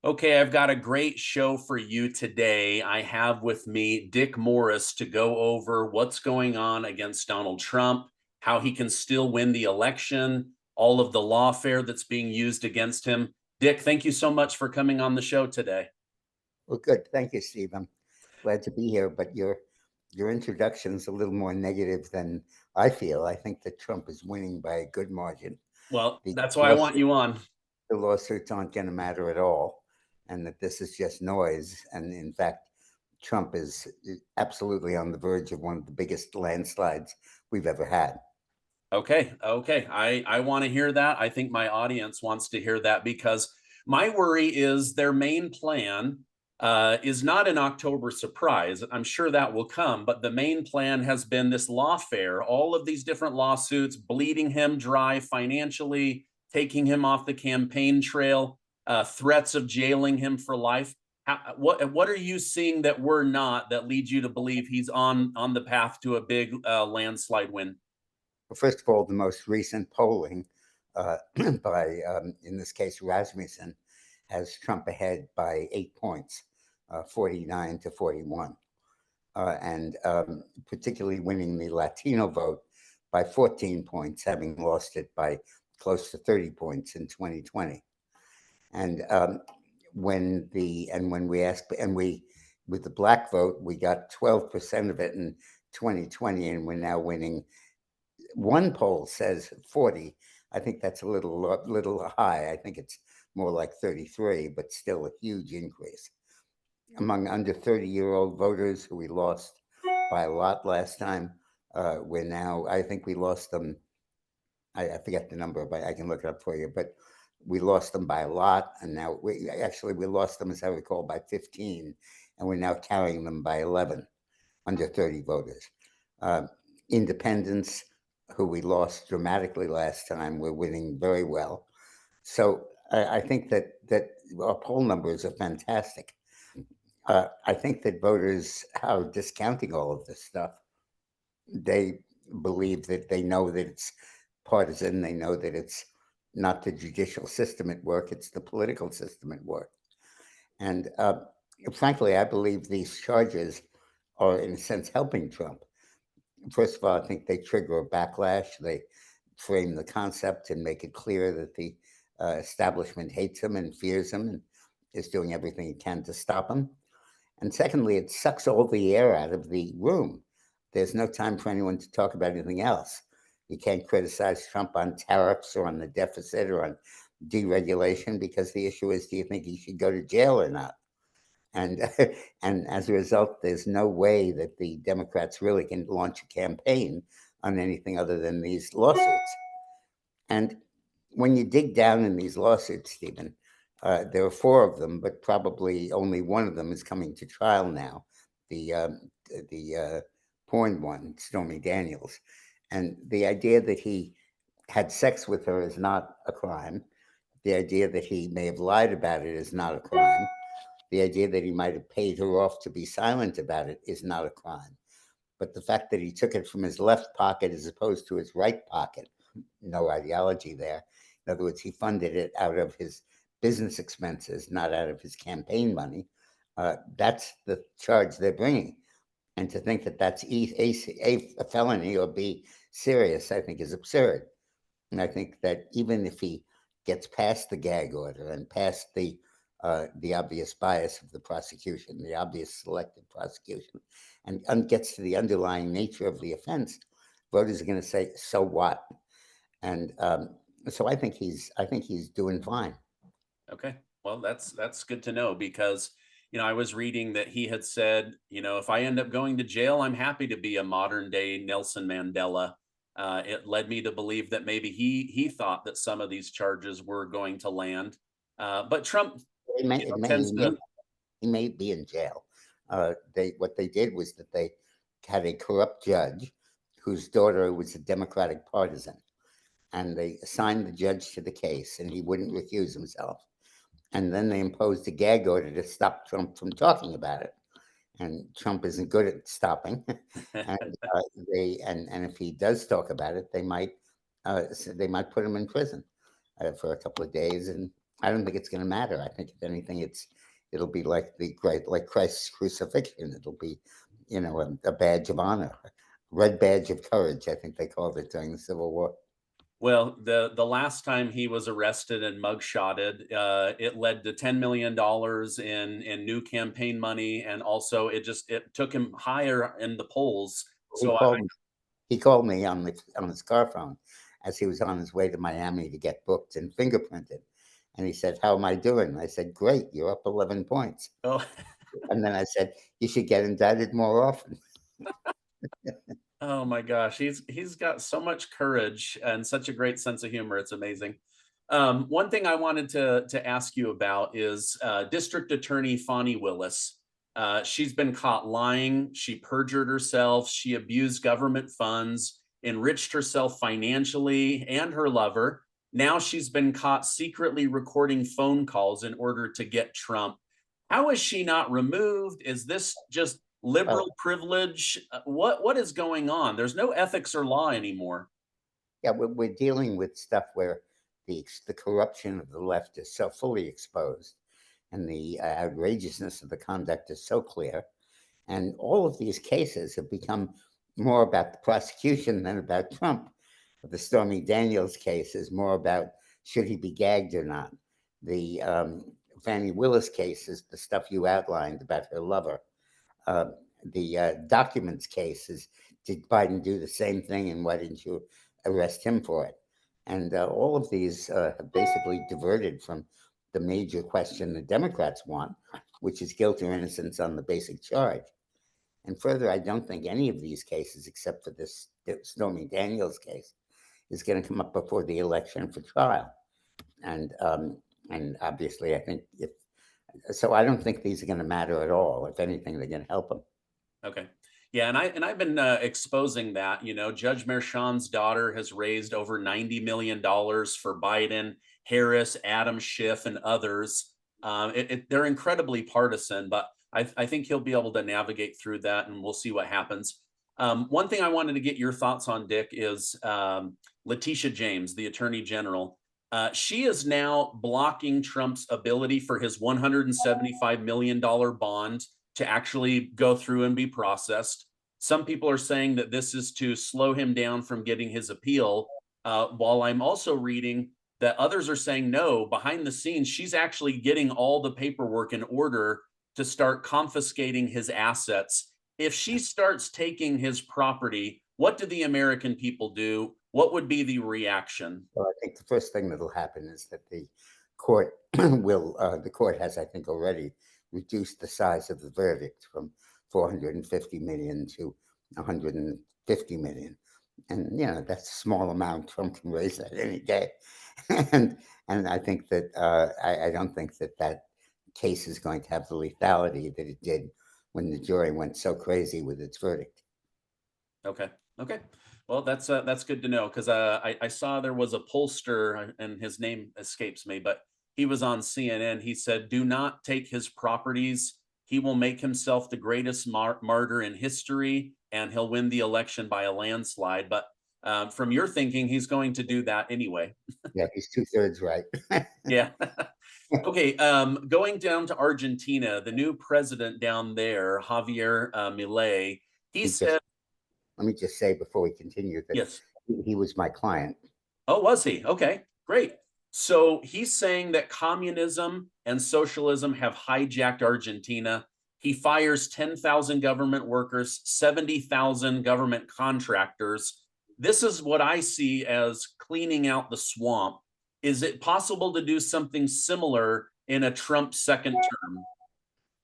Okay, I've got a great show for you today. I have with me Dick Morris to go over what's going on against Donald Trump, how he can still win the election, all of the lawfare that's being used against him. Dick, thank you so much for coming on the show today. Well, good. Thank you, Steve. I'm glad to be here, but your introduction's a little more negative than I feel. I think that Trump is winning by a good margin. Well, The that's why I want lawsuit, you on. the lawsuits aren't going to matter at all, and that this is just noise. And in fact, Trump is absolutely on the verge of one of the biggest landslides we've ever had. Okay. I want to hear that. I think my audience wants to hear that because my worry is their main plan is not an October surprise. I'm sure that will come, but the main plan has been this lawfare, all of these different lawsuits, bleeding him dry financially, taking him off the campaign trail, threats of jailing him for life. What are you seeing that we're not that leads you to believe he's on the path to a big landslide win? Well, first of all, the most recent polling by, in this case, Rasmussen, has Trump ahead by 8 points, 49 to 41, and particularly winning the Latino vote by 14 points, having lost it by close to 30 points in 2020. And when we asked, and we with the black vote, we got 12% of it in 2020, and we're now winning. One poll says 40. I think that's a little high. I think it's more like 33, but still a huge increase. Among under 30-year-old voters who we lost by a lot last time, we're now, I think we lost them, I forget the number, but I can look it up for you, but we lost them by a lot. And now we lost them, as I recall, by 15, and we're now carrying them by 11 under 30 voters. Uh, Independents, who we lost dramatically last time, we're winning very well. So I think that our poll numbers are fantastic. I think that voters are discounting all of this stuff. They believe that they know that it's partisan. They know that it's not the judicial system at work; it's the political system at work. And frankly, I believe these charges are, in a sense, helping Trump. First of all, I think they trigger a backlash. They frame the concept and make it clear that the establishment hates him and fears him and is doing everything it can to stop him. And secondly, it sucks all the air out of the room. There's no time for anyone to talk about anything else. You can't criticize Trump on tariffs or on the deficit or on deregulation because the issue is, do you think he should go to jail or not? And and as a result, there's no way that the Democrats really can launch a campaign on anything other than these lawsuits. And when you dig down in these lawsuits, Stephen, there are four of them, but probably only one of them is coming to trial now. The porn one, Stormy Daniels, and the idea that he had sex with her is not a crime. The idea that he may have lied about it is not a crime. The idea that he might have paid her off to be silent about it is not a crime. But the fact that he took it from his left pocket as opposed to his right pocket, no ideology there. In other words, he funded it out of his business expenses, not out of his campaign money. That's the charge they're bringing. And to think that that's a felony or B, serious, I think is absurd. And I think that even if he gets past the gag order and past the obvious bias of the prosecution, the obvious selective prosecution, and gets to the underlying nature of the offense, voters are going to say, "So what?" And so I think he's doing fine. Okay. Well, that's good to know because I was reading that he had said, if I end up going to jail, I'm happy to be a modern day Nelson Mandela. It led me to believe that maybe he thought that some of these charges were going to land. But Trump, It may, it may, tends to. he may be in jail. They What they did was that they had a corrupt judge whose daughter was a Democratic partisan, and they assigned the judge to the case, and he wouldn't recuse himself. And then they imposed a gag order to stop Trump from talking about it. And Trump isn't good at stopping. And and if he does talk about it, they might put him in prison for a couple of days, and I don't think it's going to matter. I think if anything, it'll be like like Christ's crucifixion. It'll be, a badge of honor, red badge of courage. I think they called it during the Civil War. Well, the last time he was arrested and mugshotted, it led to $10 million in new campaign money, and also it took him higher in the polls. He So called me. He called me on his car phone as he was on his way to Miami to get booked and fingerprinted, and he said, "How am I doing?" I said, "Great, you're up 11 points." oh, And then I said, "You should get indicted more often." oh my gosh, he's got so much courage and such a great sense of humor. It's amazing. One thing I wanted to ask you about is District Attorney Fani Willis. She's been caught lying. She perjured herself. She abused government funds, enriched herself financially and her lover. Now she's been caught secretly recording phone calls in order to get Trump. How is she not removed? Is this just Well, liberal privilege? What is going on? There's no ethics or law anymore. yeah, we're dealing with stuff where the corruption of the left is so fully exposed, and the outrageousness of the conduct is so clear. And all of these cases have become more about the prosecution than about Trump. The Stormy Daniels case is more about should he be gagged or not. The Fani Willis case is the stuff you outlined about her lover. Uh, the documents case is did Biden do the same thing and why didn't you arrest him for it? And all of these have basically diverted from the major question the Democrats want, which is guilt or innocence on the basic charge. And further, I don't think any of these cases, except for this Stormy Daniels case, is going to come up before the election for trial. And obviously, I think if so, I don't think these are going to matter at all. If anything, they're going to help them. Okay. Yeah, I've been exposing that. Judge Merchan's daughter has raised over $90 million for Biden, Harris, Adam Schiff, and others. They're incredibly partisan, but I think he'll be able to navigate through that, and we'll see what happens. One thing I wanted to get your thoughts on, Dick, is Letitia James, the Attorney General. She is now blocking Trump's ability for his $175 million bond to actually go through and be processed. Some people are saying that this is to slow him down from getting his appeal. While I'm also reading that others are saying no, behind the scenes, she's actually getting all the paperwork in order to start confiscating his assets. If she starts taking his property, what do the American people do? What would be the reaction? Well, I think the first thing that'll happen is that the court will. The court has, I think, already reduced the size of the verdict from 450 million to 150 million, and that's a small amount. Trump can raise that any day, and I think that I don't think that case is going to have the lethality that it did when the jury went so crazy with its verdict. Okay. Okay. Well, that's good to know because I saw there was a pollster and his name escapes me, but he was on CNN. He said, "Do not take his properties. He will make himself the greatest martyr in history, and he'll win the election by a landslide." But from your thinking, he's going to do that anyway. Yeah, he's 2/3 right. Yeah. Okay. Going down to Argentina, the new president down there, Javier Milei, he He just said, Let me just say before we continue that yes. he was my client. Oh, was he? Okay, great. So he's saying that communism and socialism have hijacked Argentina. He fires 10,000 government workers, 70,000 government contractors. This is what I see as cleaning out the swamp. Is it possible to do something similar in a Trump second term?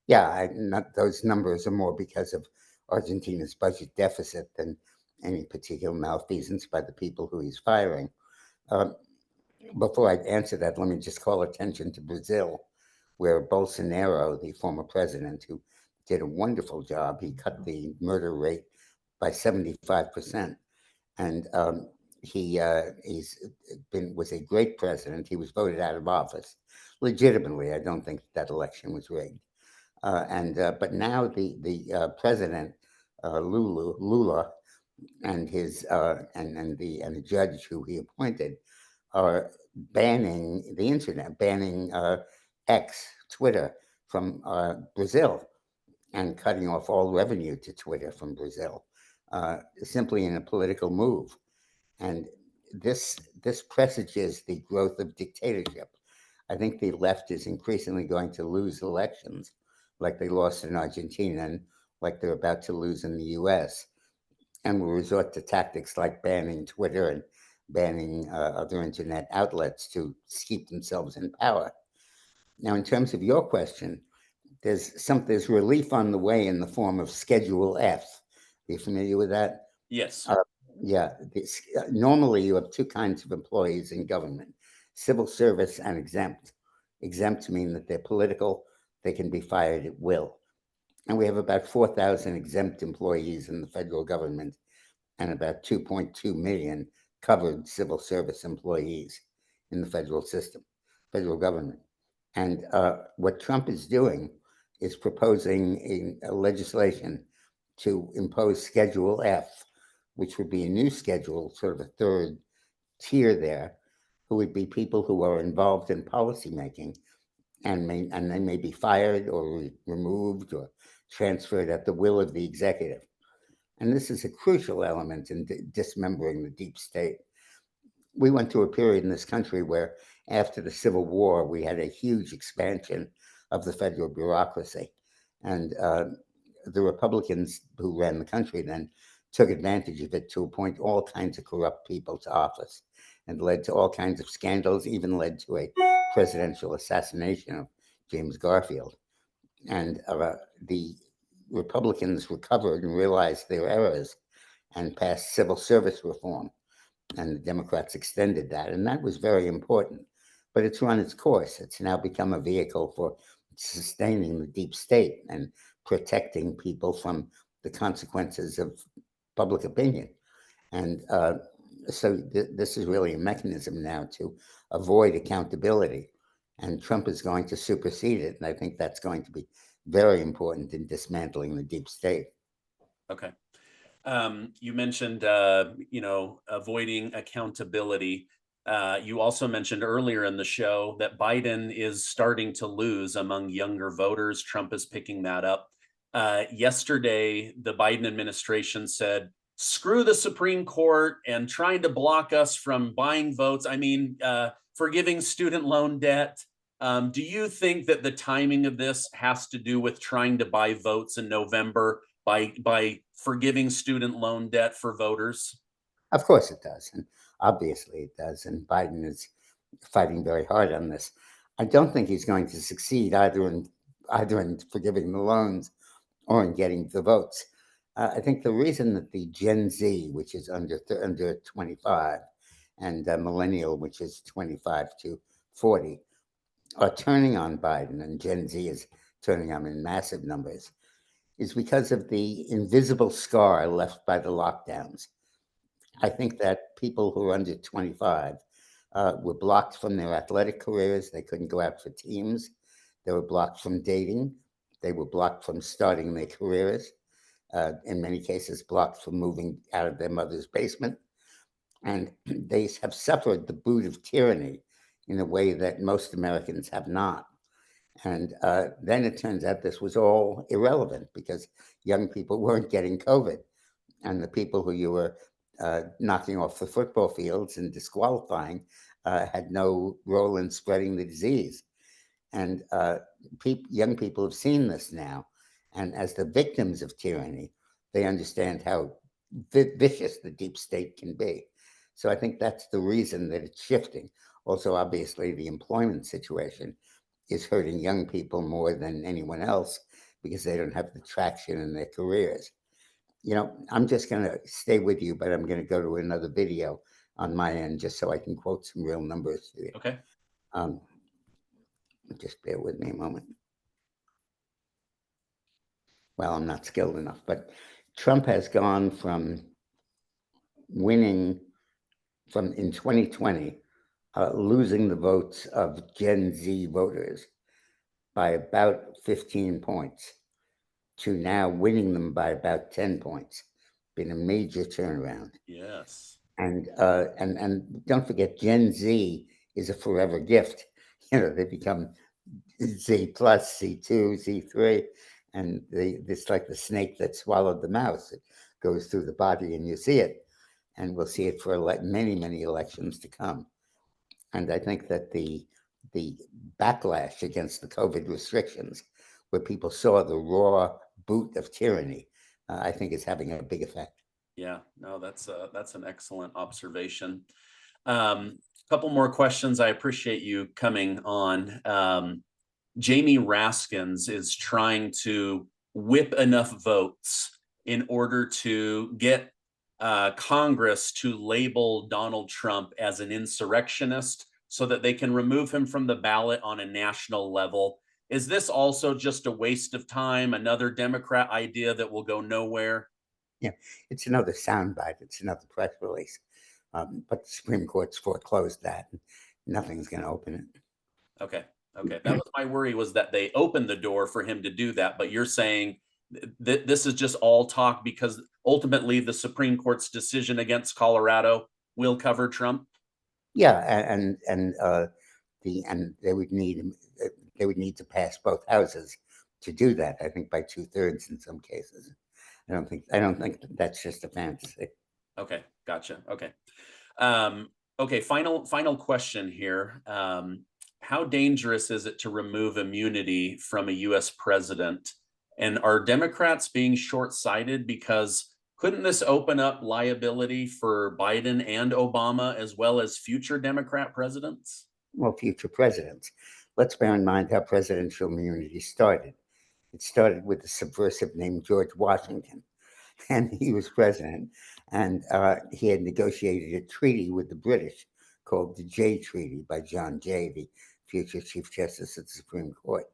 Yeah, not, those numbers are more because of Argentina's budget deficit than any particular malfeasance by the people who he's firing. Um, Before I answer that, let me just call attention to Brazil, where Bolsonaro, the former president, who did a wonderful job, he cut the murder rate by 75%. And he's been was a great president. He was voted out of office legitimately. I don't think that election was rigged. And But now the president Lula and his and the judge who he appointed are banning the internet, banning X, Twitter from Brazil, and cutting off all revenue to Twitter from Brazil, simply in a political move. And this presages the growth of dictatorship. I think the left is increasingly going to lose elections, like they lost in Argentina and like they're about to lose in the US, and will resort to tactics like banning Twitter and banning other internet outlets to keep themselves in power. Now, in terms of your question, there's relief on the way in the form of Schedule F. Are you familiar with that? Yes. Uh, yeah. Normally, you have two kinds of employees in government: civil service and exempt. Exempt mean that they're political; they can be fired at will. And we have about 4,000 exempt employees in the federal government, and about 2.2 million covered civil service employees in the federal system, federal government. And what Trump is doing is proposing a legislation to impose Schedule F, which would be a new schedule, sort of a third tier there, who would be people who are involved in policymaking and they may be fired or removed or transferred at the will of the executive. And this is a crucial element in dismembering the deep state. We went through a period in this country where, after the Civil War, we had a huge expansion of the federal bureaucracy. And the Republicans who ran the country then took advantage of it to appoint all kinds of corrupt people to office, and led to all kinds of scandals, even led to a presidential assassination of James Garfield. And the Republicans recovered and realized their errors and passed civil service reform, and the Democrats extended that, and that was very important. But it's run its course. It's now become a vehicle for sustaining the deep state and protecting people from the consequences of public opinion. And so this is really a mechanism now to avoid accountability, and Trump is going to supersede it. And I think that's going to be very important in dismantling the deep state. Okay. You mentioned, avoiding accountability. You also mentioned earlier in the show that Biden is starting to lose among younger voters. Trump is picking that up. Yesterday, the Biden administration said, screw the Supreme Court and trying to block us from buying votes. I mean, forgiving student loan debt. Do you think that the timing of this has to do with trying to buy votes in November by forgiving student loan debt for voters? Of course it does, and obviously it does. And Biden is fighting very hard on this. I don't think he's going to succeed either in forgiving the loans or in getting the votes. I think the reason that the Gen Z, which is under 25, and millennial, which is 25 to 40, are turning on Biden, and Gen Z is turning on in massive numbers, is because of the invisible scar left by the lockdowns. I think that people who are under 25 were blocked from their athletic careers. They couldn't go out for teams. They were blocked from dating. They were blocked from starting their careers. In many cases, blocked from moving out of their mother's basement. And they have suffered the boot of tyranny in a way that most Americans have not. And then it turns out this was all irrelevant because young people weren't getting COVID. And the people who you were knocking off the football fields and disqualifying had no role in spreading the disease. And young people have seen this now. And as the victims of tyranny, they understand how vicious the deep state can be. So I think that's the reason that it's shifting. Also, obviously, the employment situation is hurting young people more than anyone else because they don't have the traction in their careers. I'm just going to stay with you, but I'm going to go to another video on my end just so I can quote some real numbers to you. Okay. Um, just bear with me a moment. Well, I'm not skilled enough, but Trump has gone from winning from in 2020, losing the votes of Gen Z voters by about 15 points to now winning them by about 10 points. Been a major turnaround. Yes. And don't forget, Gen Z is a forever gift. They become Z plus, Z2, Z3, and it's like the snake that swallowed the mouse. It goes through the body and you see it, and we'll see it for many, many elections to come. And I think that the backlash against the COVID restrictions, where people saw the raw boot of tyranny, I think is having a big effect. Yeah, no, that's an excellent observation. Couple more questions. I appreciate you coming on. Jamie Raskins is trying to whip enough votes in order to get Congress to label Donald Trump as an insurrectionist so that they can remove him from the ballot on a national level. Is this also just a waste of time, another Democrat idea that will go nowhere? Yeah, it's another soundbite. It's another press release. But the Supreme Court's foreclosed that. And nothing's going to open it. Okay. Okay. That was my worry, was that they opened the door for him to do that. But you're saying that this is just all talk because ultimately the Supreme Court's decision against Colorado will cover Trump. Yeah, and they would need to pass both houses to do that. I think by 2/3 in some cases. I don't think that's just a fantasy. Okay. Gotcha. Okay. Okay. Final question here. How dangerous is it to remove immunity from a US president? And are Democrats being short-sighted? Because couldn't this open up liability for Biden and Obama as well as future Democrat presidents? Well, future presidents. Let's bear in mind how presidential immunity started. It started with a subversive named George Washington, and he was president, and he had negotiated a treaty with the British called the Jay Treaty by John Jay, the future Chief Justice of the Supreme Court.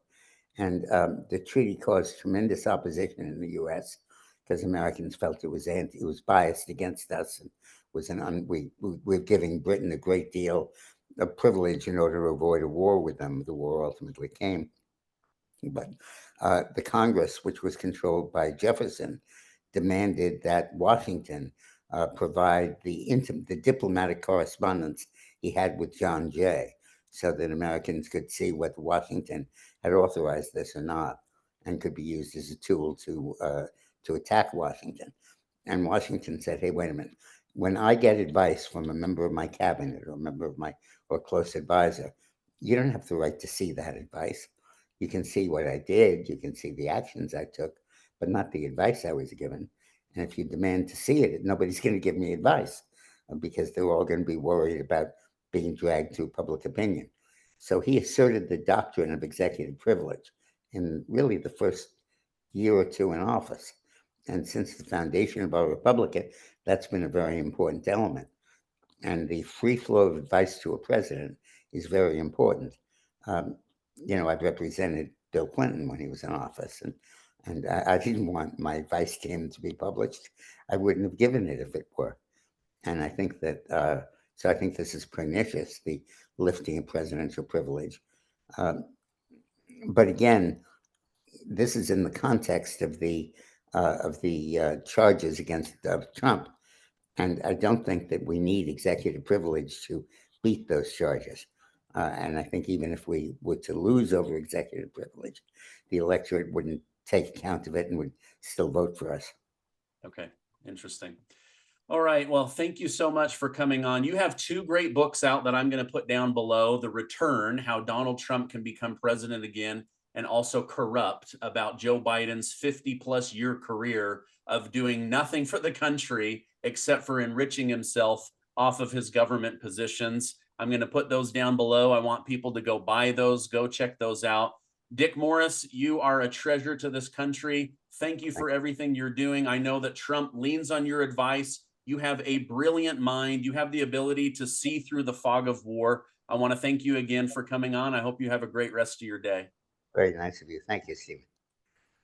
And the treaty caused tremendous opposition in the U.S. because Americans felt it was biased against us, and we're giving Britain a great deal of privilege in order to avoid a war with them. The war ultimately came, but the Congress, which was controlled by Jefferson, demanded that Washington provide the diplomatic correspondence he had with John Jay, so that Americans could see whether Washington had authorized this or not, and could be used as a tool to attack Washington. And Washington said, "Hey, wait a minute. When I get advice from a member of my cabinet or a member of my or close advisor, you don't have the right to see that advice. You can see what I did, you can see the actions I took, but not the advice I was given. And if you demand to see it, nobody's going to give me advice because they're all going to be worried about being dragged through public opinion." So he asserted the doctrine of executive privilege in really the first year or two in office. And since the foundation of our republic, that's been a very important element. And the free flow of advice to a president is very important. Um, I've represented Bill Clinton when he was in office, and I didn't want my advice to him to be published. I wouldn't have given it if it were. And I think that so. I think this is pernicious, the lifting of presidential privilege. Um, but again, this is in the context of the charges against Trump. And I don't think that we need executive privilege to beat those charges. And I think even if we were to lose over executive privilege, the electorate wouldn't take account of it and would still vote for us. Okay. Interesting. All right. Well, thank you so much for coming on. You have two great books out that I'm going to put down below: The Return, How Donald Trump Can Become President Again, and also Corrupt, about Joe Biden's 50+ year career of doing nothing for the country except for enriching himself off of his government positions. I'm going to put those down below. I want people to go buy those, go check those out. Dick Morris, you are a treasure to this country. Thank you for everything you're doing. I know that Trump leans on your advice. You have a brilliant mind. You have the ability to see through the fog of war. I want to thank you again for coming on. I hope you have a great rest of your day. Very nice of you. Thank you, Stephen.